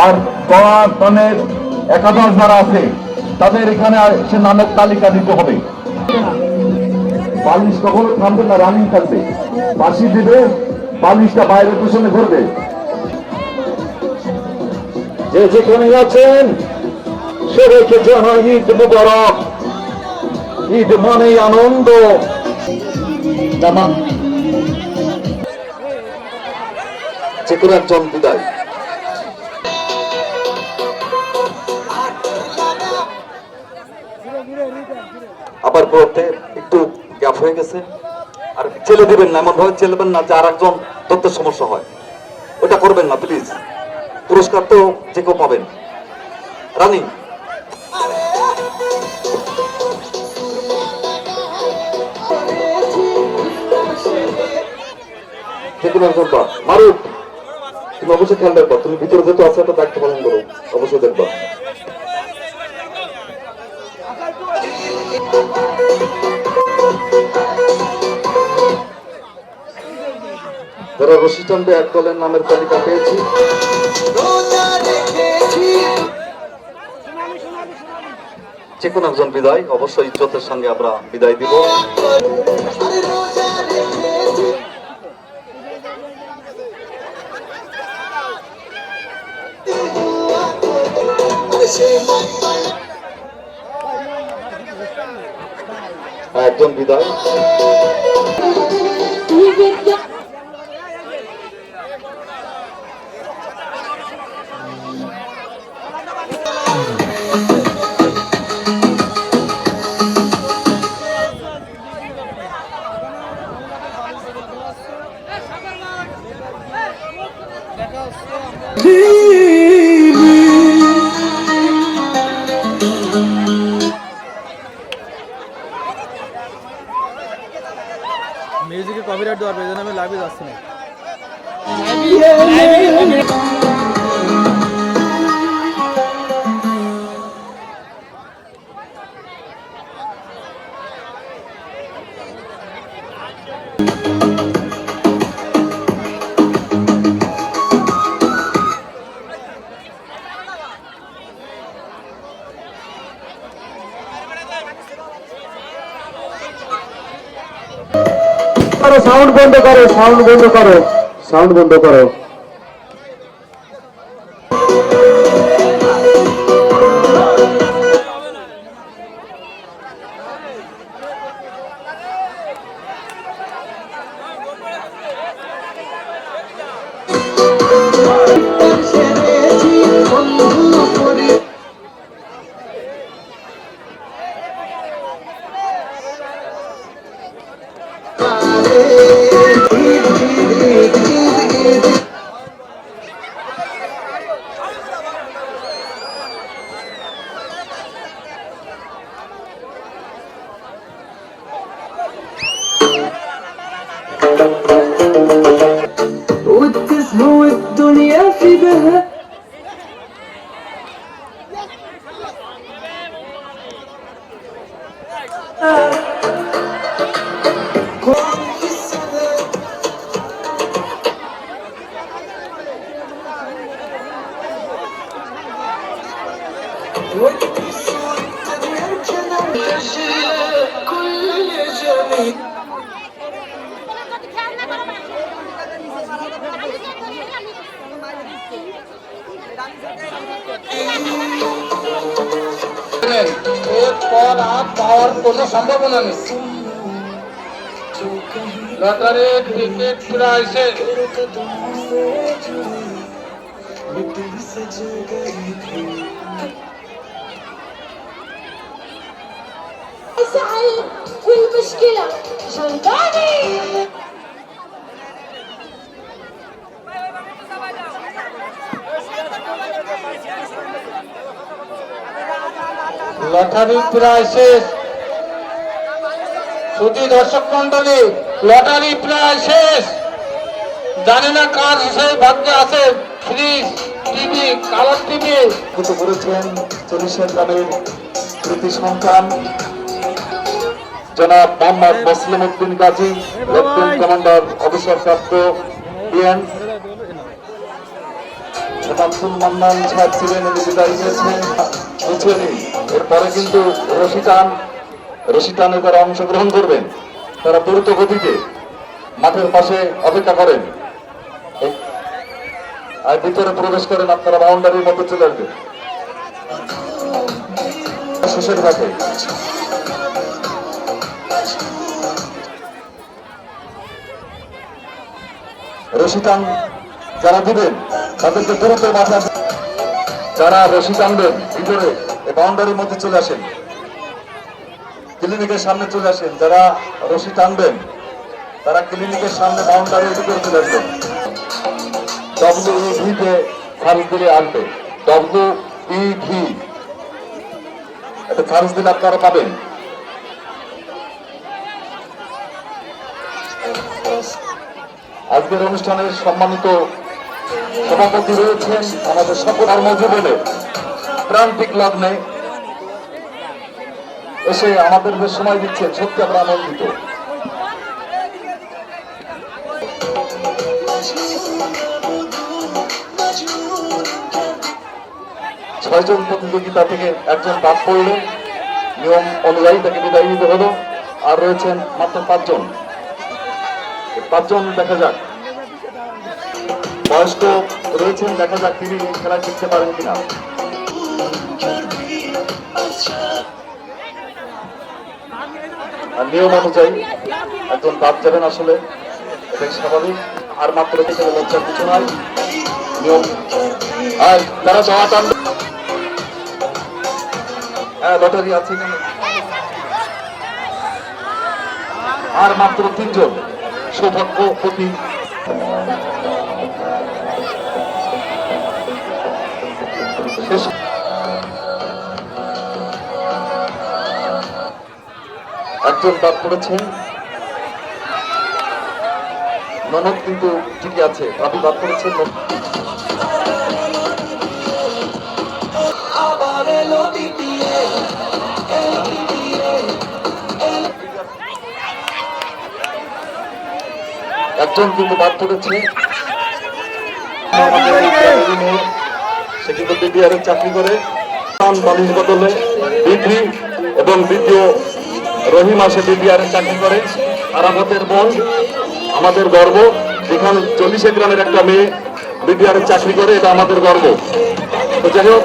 আর দলের একাদশ যারা আছে তাদের এখানে সে নামের তালিকা দিতে হবে। বালিশ কখনো থামবে না, রানিং থাকবে, বাঁশি দিবে, বালিশটা বাইরের পেছনে ঘুরবে। যে যেখানে আছেন সবাইকে জানাই ঈদ মুবারক। ঈদ মানেই আনন্দ। যে কোনো একজন বিদায়। আবার বলতে একটু গ্যাপ হয়ে গেছে, আর চেলে দিবেন না, এমন ভাবে চেলবেন না যে আর একজন ধরতে সমস্যা হয়, ওটা করবেন না প্লিজ। পুরস্কার তো যে কেউ পাবেন। রানী যে কোনো একজন পা মারুক, তুমি অবশ্যই খেয়াল রাখবা, তুমি ভিতরে যেহেতু আছে একটা দায়িত্ব পালন করো, অবশ্যই দেখবা। যারা রশি টানবে এক দলের নামের তালিকা পেয়েছি। যে কোনো একজন বিদায়, অবশ্যই ইজ্জতের সঙ্গে আমরা বিদায় দিব। একজন বিদায়। মিউজিকে কপিরাইট দেওয়ার পেছনে আমি লাইভে যাচ্ছি না। সাউন্ড বন্ধ করো, সাউন্ড বন্ধ করো, সাউন্ড বন্ধ করো। وتسهو الدنيا في بها كل جميل এরপর আর পাওয়ার কোনো সম্ভাবনা নেই। লটারির টিকিট প্রাইসে سعيد والمشكلة جلباني লটারি প্রায় শেষ। শুধু দর্শক মন্ডলী, লটারি প্রায় শেষ। জানি না কার সেই ভাগ্যে আছে ফ্রিজ, টিভি, কালার টিভি। করেছেন 40 গ্রামের কৃতি সন্তান জনাব মোহাম্মদ মুসলিম উদ্দিন গাজী, লেফটেন্যান্ট কমান্ডার অবসরপ্রাপ্ত বিএন। শামসুল মান্নান সাহেব ছিলেন, উনি বিদায় নিয়েছেন, বুঝছেন। এরপরে কিন্তু রশি টানে তারা অংশগ্রহণ করবেন। তারা দ্রুত গতিতে মাঠের পাশে অপেক্ষা করেন আর ভিতরে প্রবেশ করেন। আপনারা বাউন্ডারির মধ্যে চলে আসবেন শেষের ঘাটে। রশি টান যারা দিবেন তাদেরকে দ্রুত মাঠে, যারা রশি টানবেন ভিতরে এই বাউন্ডারির মধ্যে চলে আসেন, ক্লিনিকের সামনে চলে আসেন। যারা রশি টানবেন তারা ক্লিনিকের সামনে বাউন্ডারির ভিতরে চলে আসবেন। WEV তে খারিজ দিলে আসবে, WEV এটা খারিজ দিলে আপনারা পাবেন। আজকের অনুষ্ঠানের সম্মানিত সভাপতি রয়েছেন আমাদের সকল কর্মজীবনে প্রান্তিক লগ্নে এসে আমাদের যে সময় দিচ্ছেন, সত্যি আমরা আনন্দিত। ছয়জন প্রতিযোগিতা থেকে একজন বাদ পড়লে নিয়ম অনুযায়ী তাকে বিদায় দিতে হলো। আর রয়েছেন মাত্র 5 জন। 5 জন দেখা যাক, বয়স্ক রয়েছেন, দেখা যাক তিনি খেলা শিখতে পারেন কিনা। আর নিয়ম অনুযায়ী একজন বাদ যাবেন, আসলে এটাই স্বাভাবিক। আর মাত্র লজ্জার কিছু নয়, নিয়ম। আর তারা জমা টান, হ্যাঁ লটারি আছে এখানে। আর মাত্র 3 জন সৌভাগ্যবতী। একজন বাদ পড়েছেন, ননদ কিন্তু ঠিকই আছে, আপনি বাদ পড়েছেন। একজন কিন্তু বাদ পড়েছে, সে কিন্তু বিডিআর এর চাকরি করে। বালিশ বদলে বিধি এবং দ্বিতীয় রহিম আসে বিডিআর এর চাকরি করে। আরাফাতের বোন আমাদের গর্ব, যেখানে 40 গ্রামের একটা মেয়ে বিডিআর এর চাকরি করে, এটা আমাদের গর্ব। তো যাই হোক,